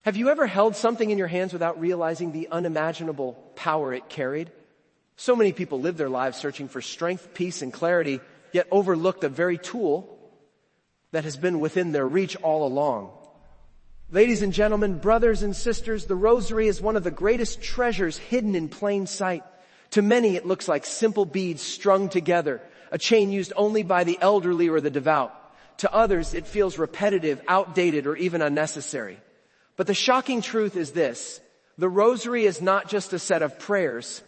Have you ever held something in your hands without realizing the unimaginable power it carried? So many people live their lives searching for strength, peace, and clarity, yet overlook the very tool that has been within their reach all along. Ladies and gentlemen, brothers and sisters, the Rosary is one of the greatest treasures hidden in plain sight. To many, it looks like simple beads strung together, a chain used only by the elderly or the devout. To others, it feels repetitive, outdated, or even unnecessary. But the shocking truth is this: the Rosary is not just a set of prayers.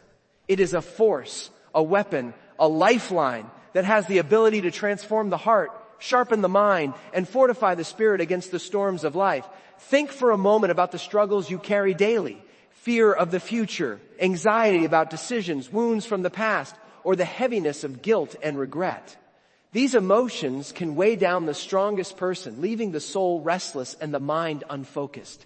It is a force, a weapon, a lifeline that has the ability to transform the heart, sharpen the mind, and fortify the spirit against the storms of life. Think for a moment about the struggles you carry daily: fear of the future, anxiety about decisions, wounds from the past, or the heaviness of guilt and regret. These emotions can weigh down the strongest person, leaving the soul restless and the mind unfocused.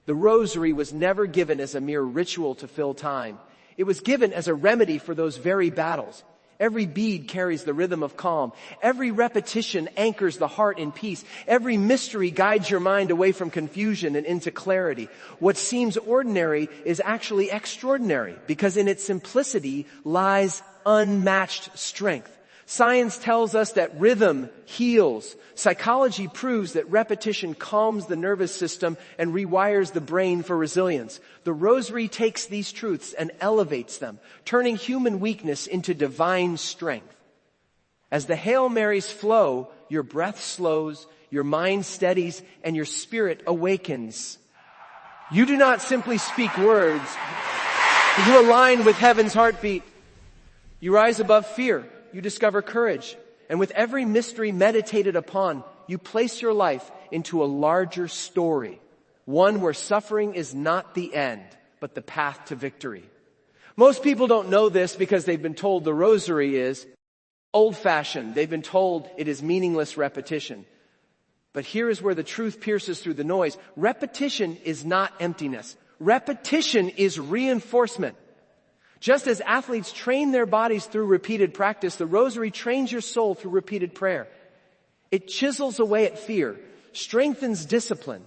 The Rosary was never given as a mere ritual to fill time. It was given as a remedy for those very battles. Every bead carries the rhythm of calm. Every repetition anchors the heart in peace. Every mystery guides your mind away from confusion and into clarity. What seems ordinary is actually extraordinary, because in its simplicity lies unmatched strength. Science tells us that rhythm heals. Psychology proves that repetition calms the nervous system and rewires the brain for resilience. The Rosary takes these truths and elevates them, turning human weakness into divine strength. As the Hail Marys flow, your breath slows, your mind steadies, and your spirit awakens. You do not simply speak words. You align with heaven's heartbeat. You rise above fear. You discover courage. And with every mystery meditated upon, you place your life into a larger story. One where suffering is not the end, but the path to victory. Most people don't know this because they've been told the Rosary is old-fashioned. They've been told it is meaningless repetition. But here is where the truth pierces through the noise. Repetition is not emptiness. Repetition is reinforcement. Just as athletes train their bodies through repeated practice, the Rosary trains your soul through repeated prayer. It chisels away at fear, strengthens discipline,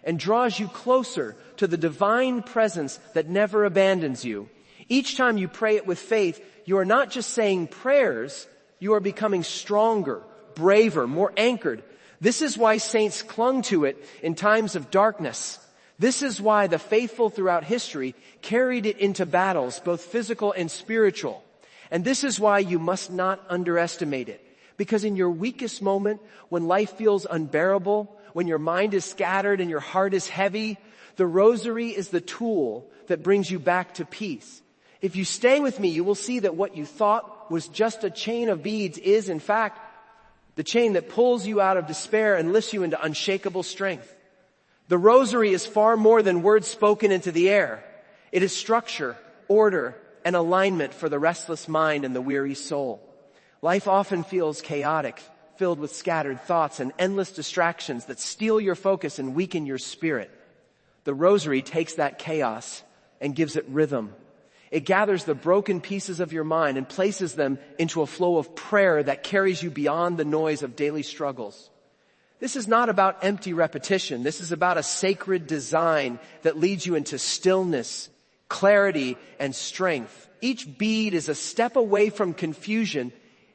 and draws you closer to the divine presence that never abandons you. Each time you pray it with faith, you are not just saying prayers, you are becoming stronger, braver, more anchored. This is why saints clung to it in times of darkness. This is why the faithful throughout history carried it into battles, both physical and spiritual. And this is why you must not underestimate it. Because in your weakest moment, when life feels unbearable, when your mind is scattered and your heart is heavy, the Rosary is the tool that brings you back to peace. If you stay with me, you will see that what you thought was just a chain of beads is, in fact, the chain that pulls you out of despair and lifts you into unshakable strength. The Rosary is far more than words spoken into the air. It is structure, order, and alignment for the restless mind and the weary soul. Life often feels chaotic, filled with scattered thoughts and endless distractions that steal your focus and weaken your spirit. The Rosary takes that chaos and gives it rhythm. It gathers the broken pieces of your mind and places them into a flow of prayer that carries you beyond the noise of daily struggles. This is not about empty repetition. This is about a sacred design that leads you into stillness, clarity, and strength. Each bead is a step away from confusion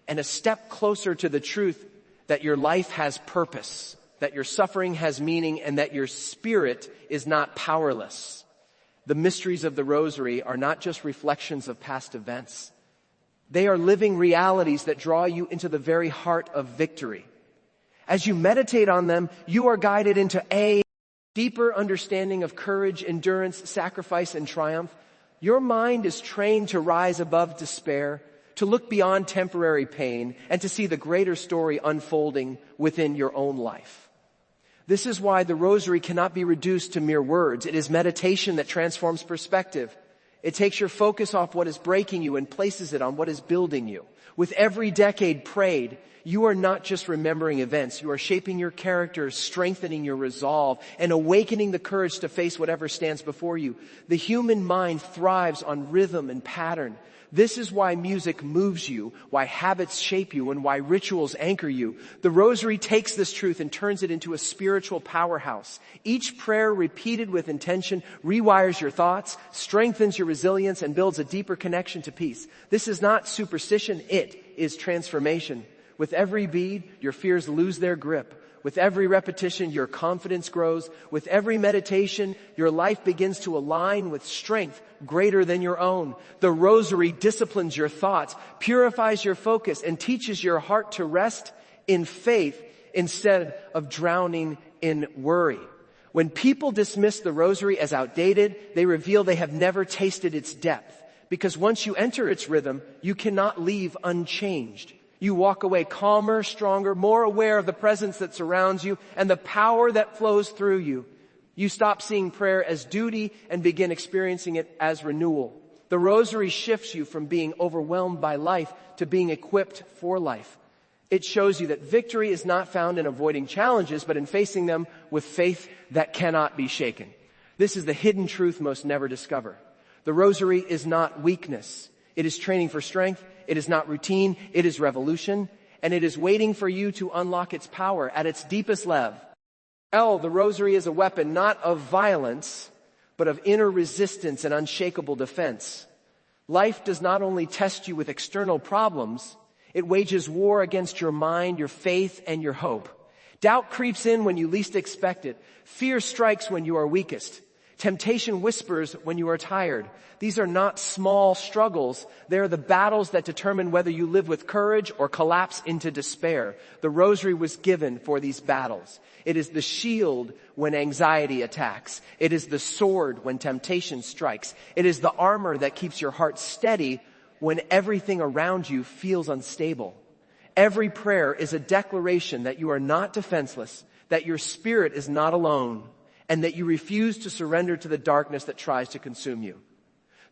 and a step closer to the truth that your life has purpose, that your suffering has meaning, and that your spirit is not powerless. The mysteries of the Rosary are not just reflections of past events. They are living realities that draw you into the very heart of victory. As you meditate on them, you are guided into a deeper understanding of courage, endurance, sacrifice, and triumph. Your mind is trained to rise above despair, to look beyond temporary pain, and to see the greater story unfolding within your own life. This is why the Rosary cannot be reduced to mere words. It is meditation that transforms perspective. It takes your focus off what is breaking you and places it on what is building you. With every decade prayed, you are not just remembering events. You are shaping your character, strengthening your resolve, and awakening the courage to face whatever stands before you. The human mind thrives on rhythm and pattern. This is why music moves you, why habits shape you, and why rituals anchor you. The Rosary takes this truth and turns it into a spiritual powerhouse. Each prayer repeated with intention rewires your thoughts, strengthens your resilience, and builds a deeper connection to peace. This is not superstition, it is transformation. With every bead, your fears lose their grip. With every repetition, your confidence grows. With every meditation, your life begins to align with strength greater than your own. The Rosary disciplines your thoughts, purifies your focus, and teaches your heart to rest in faith instead of drowning in worry. When people dismiss the Rosary as outdated, they reveal they have never tasted its depth. Because once you enter its rhythm, you cannot leave unchanged. You walk away calmer, stronger, more aware of the presence that surrounds you and the power that flows through you. You stop seeing prayer as duty and begin experiencing it as renewal. The Rosary shifts you from being overwhelmed by life to being equipped for life. It shows you that victory is not found in avoiding challenges, but in facing them with faith that cannot be shaken. This is the hidden truth most never discover. The Rosary is not weakness. It is training for strength. It is not routine. It is revolution. And it is waiting for you to unlock its power at its deepest level. The Rosary is a weapon not of violence, but of inner resistance and unshakable defense. Life does not only test you with external problems, it wages war against your mind, your faith, and your hope. Doubt creeps in when you least expect it. Fear strikes when you are weakest. Temptation whispers when you are tired. These are not small struggles. They are the battles that determine whether you live with courage or collapse into despair. The Rosary was given for these battles. It is the shield when anxiety attacks. It is the sword when temptation strikes. It is the armor that keeps your heart steady when everything around you feels unstable. Every prayer is a declaration that you are not defenseless, that your spirit is not alone, and that you refuse to surrender to the darkness that tries to consume you.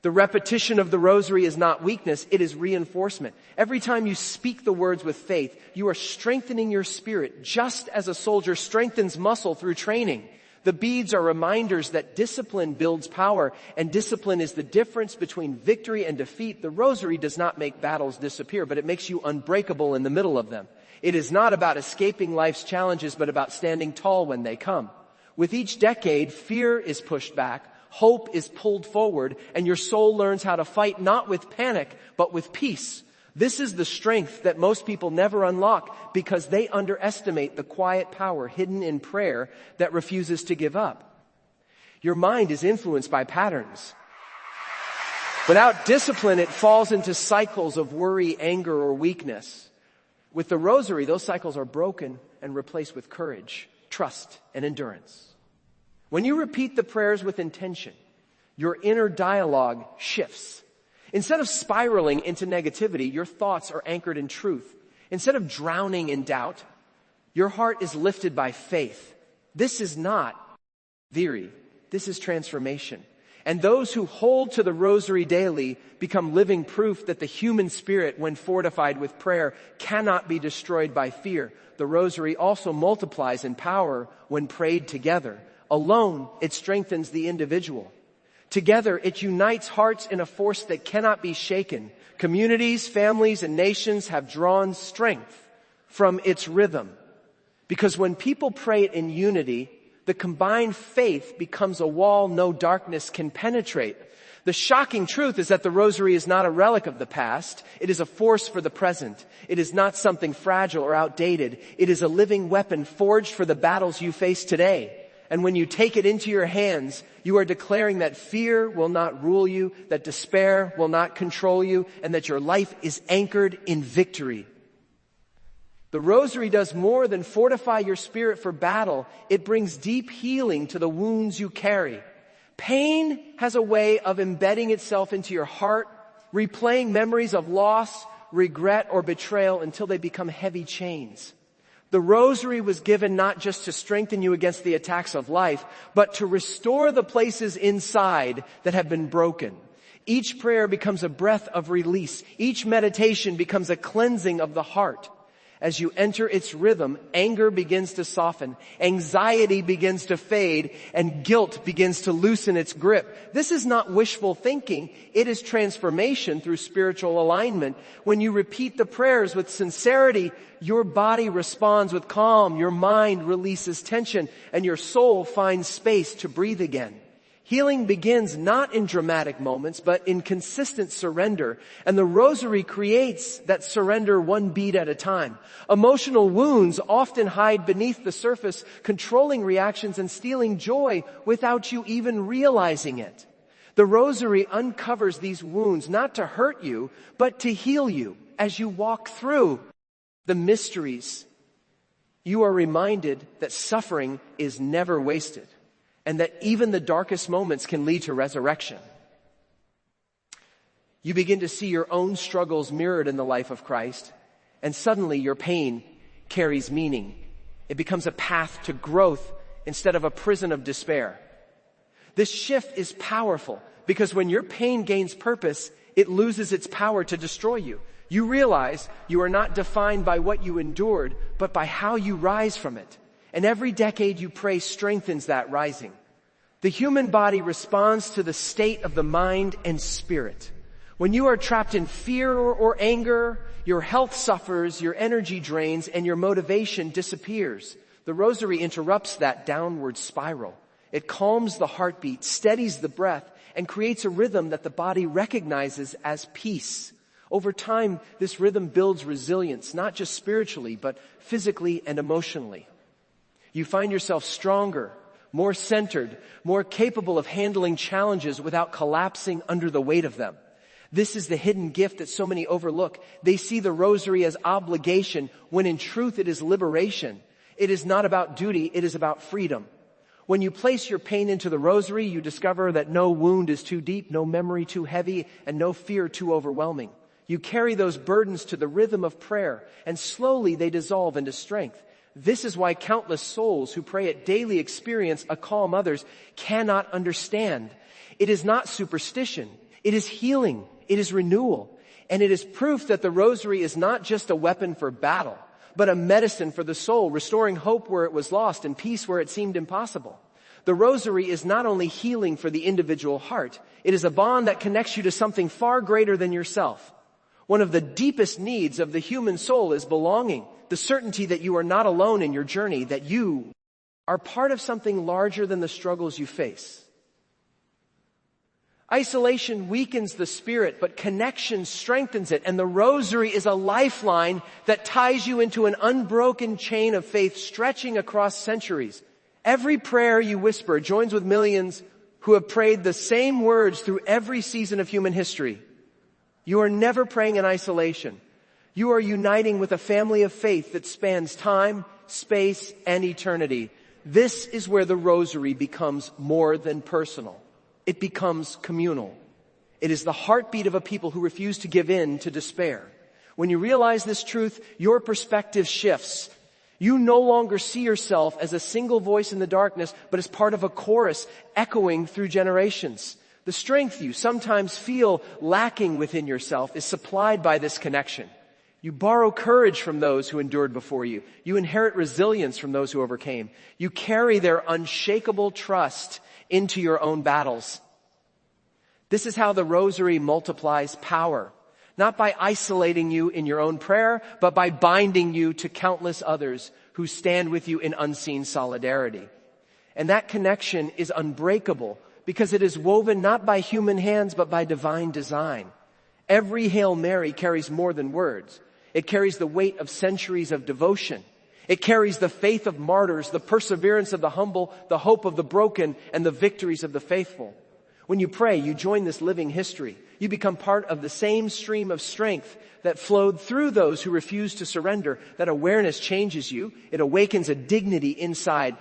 The repetition of the Rosary is not weakness, it is reinforcement. Every time you speak the words with faith, you are strengthening your spirit, just as a soldier strengthens muscle through training. The beads are reminders that discipline builds power, and discipline is the difference between victory and defeat. The Rosary does not make battles disappear, but it makes you unbreakable in the middle of them. It is not about escaping life's challenges, but about standing tall when they come. With each decade, fear is pushed back, hope is pulled forward, and your soul learns how to fight not with panic, but with peace. This is the strength that most people never unlock because they underestimate the quiet power hidden in prayer that refuses to give up. Your mind is influenced by patterns. Without discipline, it falls into cycles of worry, anger, or weakness. With the Rosary, those cycles are broken and replaced with courage, trust, and endurance. When you repeat the prayers with intention, your inner dialogue shifts. Instead of spiraling into negativity, your thoughts are anchored in truth. Instead of drowning in doubt, your heart is lifted by faith. This is not theory. This is transformation. And those who hold to the Rosary daily become living proof that the human spirit, when fortified with prayer, cannot be destroyed by fear. The Rosary also multiplies in power when prayed together. Alone, it strengthens the individual. Together, it unites hearts in a force that cannot be shaken. Communities, families, and nations have drawn strength from its rhythm. Because when people pray it in unity, the combined faith becomes a wall no darkness can penetrate. The shocking truth is that the Rosary is not a relic of the past. It is a force for the present. It is not something fragile or outdated. It is a living weapon forged for the battles you face today. And when you take it into your hands, you are declaring that fear will not rule you, that despair will not control you, and that your life is anchored in victory. The Rosary does more than fortify your spirit for battle. It brings deep healing to the wounds you carry. Pain has a way of embedding itself into your heart, replaying memories of loss, regret, or betrayal until they become heavy chains. The Rosary was given not just to strengthen you against the attacks of life, but to restore the places inside that have been broken. Each prayer becomes a breath of release. Each meditation becomes a cleansing of the heart. As you enter its rhythm, anger begins to soften, anxiety begins to fade, and guilt begins to loosen its grip. This is not wishful thinking. It is transformation through spiritual alignment. When you repeat the prayers with sincerity, your body responds with calm, your mind releases tension, and your soul finds space to breathe again. Healing begins not in dramatic moments, but in consistent surrender. And the Rosary creates that surrender one beat at a time. Emotional wounds often hide beneath the surface, controlling reactions and stealing joy without you even realizing it. The Rosary uncovers these wounds not to hurt you, but to heal you. As you walk through the mysteries, you are reminded that suffering is never wasted, and that even the darkest moments can lead to resurrection. You begin to see your own struggles mirrored in the life of Christ, and suddenly your pain carries meaning. It becomes a path to growth instead of a prison of despair. This shift is powerful because when your pain gains purpose, it loses its power to destroy you. You realize you are not defined by what you endured, but by how you rise from it. And every decade you pray strengthens that rising. The human body responds to the state of the mind and spirit. When you are trapped in fear or anger, your health suffers, your energy drains, and your motivation disappears. The Rosary interrupts that downward spiral. It calms the heartbeat, steadies the breath, and creates a rhythm that the body recognizes as peace. Over time, this rhythm builds resilience, not just spiritually, but physically and emotionally. You find yourself stronger, more centered, more capable of handling challenges without collapsing under the weight of them. This is the hidden gift that so many overlook. They see the Rosary as obligation, when in truth it is liberation. It is not about duty, it is about freedom. When you place your pain into the Rosary, you discover that no wound is too deep, no memory too heavy, and no fear too overwhelming. You carry those burdens to the rhythm of prayer, and slowly they dissolve into strength. This is why countless souls who pray it daily experience a calm others cannot understand. It is not superstition. It is healing. It is renewal. And it is proof that the Rosary is not just a weapon for battle, but a medicine for the soul, restoring hope where it was lost and peace where it seemed impossible. The Rosary is not only healing for the individual heart, it is a bond that connects you to something far greater than yourself. One of the deepest needs of the human soul is belonging, the certainty that you are not alone in your journey, that you are part of something larger than the struggles you face. Isolation weakens the spirit, but connection strengthens it, and the Rosary is a lifeline that ties you into an unbroken chain of faith stretching across centuries. Every prayer you whisper joins with millions who have prayed the same words through every season of human history. You are never praying in isolation. You are uniting with a family of faith that spans time, space, and eternity. This is where the Rosary becomes more than personal. It becomes communal. It is the heartbeat of a people who refuse to give in to despair. When you realize this truth, your perspective shifts. You no longer see yourself as a single voice in the darkness, but as part of a chorus echoing through generations. The strength you sometimes feel lacking within yourself is supplied by this connection. You borrow courage from those who endured before you. You inherit resilience from those who overcame. You carry their unshakable trust into your own battles. This is how the Rosary multiplies power, not by isolating you in your own prayer, but by binding you to countless others who stand with you in unseen solidarity. And that connection is unbreakable because it is woven not by human hands, but by divine design. Every Hail Mary carries more than words. It carries the weight of centuries of devotion. It carries the faith of martyrs, the perseverance of the humble, the hope of the broken, and the victories of the faithful. When you pray, you join this living history. You become part of the same stream of strength that flowed through those who refuse to surrender. That awareness changes you. It awakens a dignity inside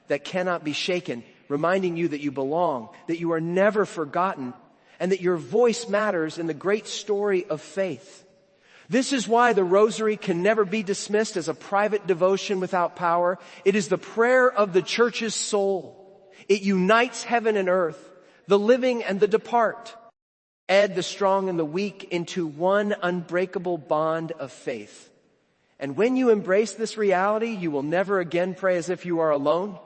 that cannot be shaken, reminding you that you belong, that you are never forgotten, and that your voice matters in the great story of faith. This is why the Rosary can never be dismissed as a private devotion without power. It is the prayer of the Church's soul. It unites heaven and earth, the living and the depart, add the strong and the weak into one unbreakable bond of faith. And when you embrace this reality, you will never again pray as if you are alone.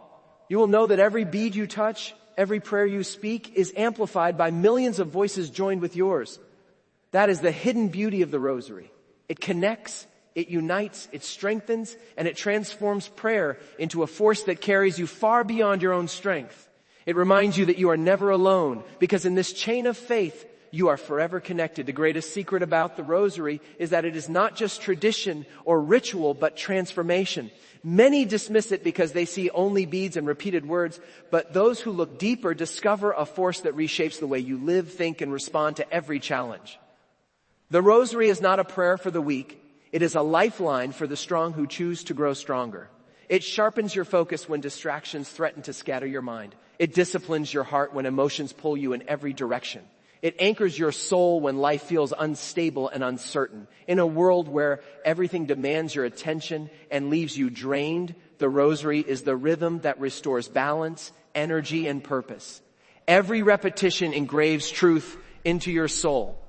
You will know that every bead you touch, every prayer you speak is amplified by millions of voices joined with yours. That is the hidden beauty of the Rosary. It connects, it unites, it strengthens, and it transforms prayer into a force that carries you far beyond your own strength. It reminds you that you are never alone, because in this chain of faith, you are forever connected. The greatest secret about the Rosary is that it is not just tradition or ritual, but transformation. Many dismiss it because they see only beads and repeated words, but those who look deeper discover a force that reshapes the way you live, think, and respond to every challenge. The Rosary is not a prayer for the weak. It is a lifeline for the strong who choose to grow stronger. It sharpens your focus when distractions threaten to scatter your mind. It disciplines your heart when emotions pull you in every direction. It anchors your soul when life feels unstable and uncertain. In a world where everything demands your attention and leaves you drained, the Rosary is the rhythm that restores balance, energy, and purpose. Every repetition engraves truth into your soul.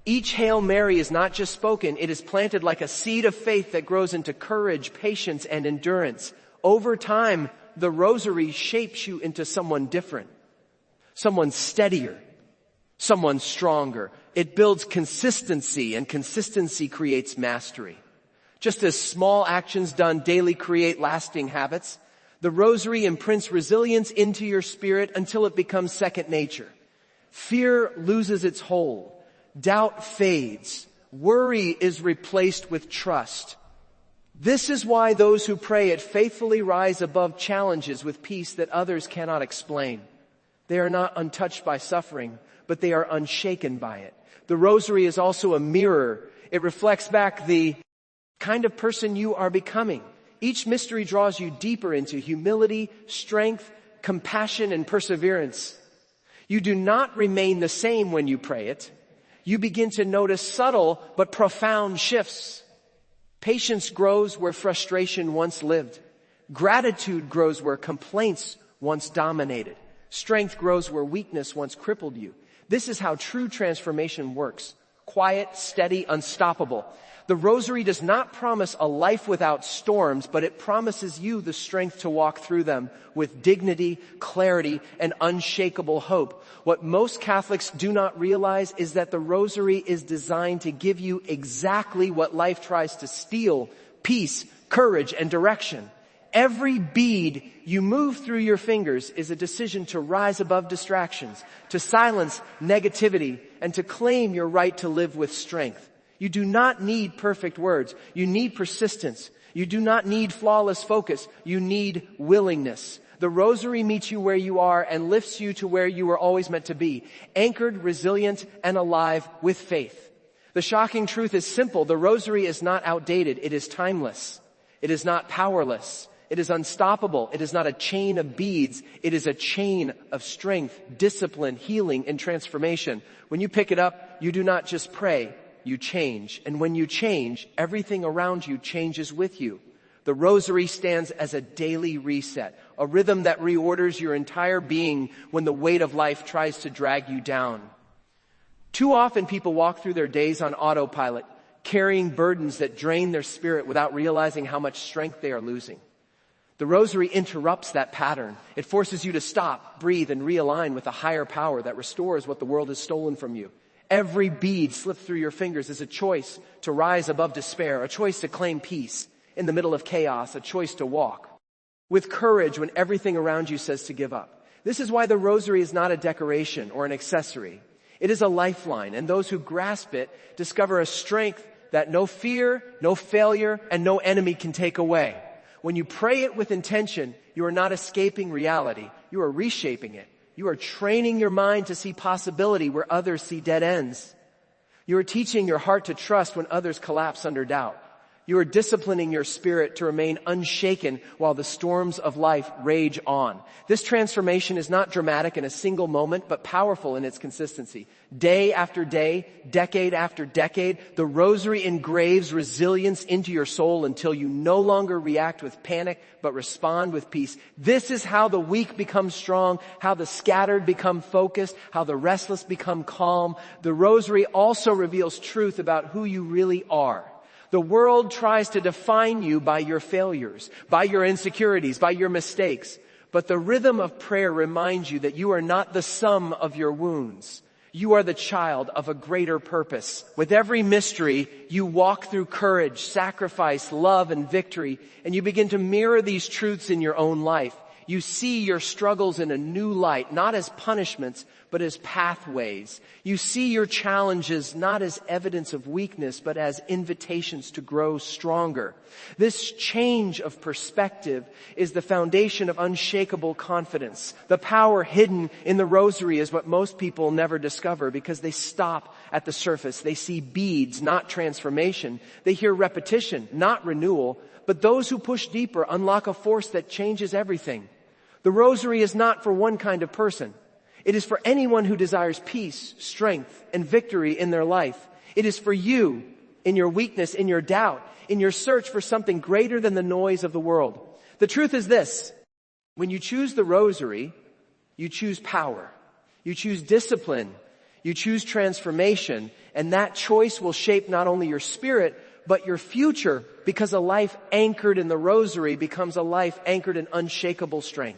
Each Hail Mary is not just spoken, it is planted like a seed of faith that grows into courage, patience, and endurance. Over time, the Rosary shapes you into someone different, someone steadier, someone stronger. It builds consistency, and consistency creates mastery. Just as small actions done daily create lasting habits, the Rosary imprints resilience into your spirit until it becomes second nature. Fear loses its hold. Doubt fades. Worry is replaced with trust. This is why those who pray it faithfully rise above challenges with peace that others cannot explain. They are not untouched by suffering, but they are unshaken by it. The Rosary is also a mirror. It reflects back the kind of person you are becoming. Each mystery draws you deeper into humility, strength, compassion, and perseverance. You do not remain the same when you pray it. You begin to notice subtle but profound shifts. Patience grows where frustration once lived. Gratitude grows where complaints once dominated. Strength grows where weakness once crippled you. This is how true transformation works. Quiet, steady, unstoppable. The Rosary does not promise a life without storms, but it promises you the strength to walk through them with dignity, clarity, and unshakable hope. What most Catholics do not realize is that the Rosary is designed to give you exactly what life tries to steal: peace, courage, and direction. Every bead you move through your fingers is a decision to rise above distractions, to silence negativity, and to claim your right to live with strength. You do not need perfect words. You need persistence. You do not need flawless focus. You need willingness. The Rosary meets you where you are and lifts you to where you were always meant to be, anchored, resilient, and alive with faith. The shocking truth is simple. The Rosary is not outdated. It is timeless. It is not powerless. It is unstoppable. It is not a chain of beads. It is a chain of strength, discipline, healing, and transformation. When you pick it up, you do not just pray, you change. And when you change, everything around you changes with you. The Rosary stands as a daily reset, a rhythm that reorders your entire being when the weight of life tries to drag you down. Too often people walk through their days on autopilot, carrying burdens that drain their spirit without realizing how much strength they are losing. The Rosary interrupts that pattern. It forces you to stop, breathe, and realign with a higher power that restores what the world has stolen from you. Every bead slipped through your fingers is a choice to rise above despair, a choice to claim peace in the middle of chaos, a choice to walk with courage when everything around you says to give up. This is why the Rosary is not a decoration or an accessory. It is a lifeline, and those who grasp it discover a strength that no fear, no failure, and no enemy can take away. When you pray it with intention, you are not escaping reality. You are reshaping it. You are training your mind to see possibility where others see dead ends. You are teaching your heart to trust when others collapse under doubt. You are disciplining your spirit to remain unshaken while the storms of life rage on. This transformation is not dramatic in a single moment, but powerful in its consistency. Day after day, decade after decade, the Rosary engraves resilience into your soul until you no longer react with panic, but respond with peace. This is how the weak become strong, how the scattered become focused, how the restless become calm. The Rosary also reveals truth about who you really are. The world tries to define you by your failures, by your insecurities, by your mistakes. But the rhythm of prayer reminds you that you are not the sum of your wounds. You are the child of a greater purpose. With every mystery, you walk through courage, sacrifice, love, and victory, and you begin to mirror these truths in your own life. You see your struggles in a new light, not as punishments, but as pathways. You see your challenges not as evidence of weakness, but as invitations to grow stronger. This change of perspective is the foundation of unshakable confidence. The power hidden in the Rosary is what most people never discover because they stop at the surface. They see beads, not transformation. They hear repetition, not renewal. But those who push deeper unlock a force that changes everything. The Rosary is not for one kind of person. It is for anyone who desires peace, strength, and victory in their life. It is for you, in your weakness, in your doubt, in your search for something greater than the noise of the world. The truth is this: when you choose the Rosary, you choose power. You choose discipline. You choose transformation. And that choice will shape not only your spirit, but your future, because a life anchored in the Rosary becomes a life anchored in unshakable strength.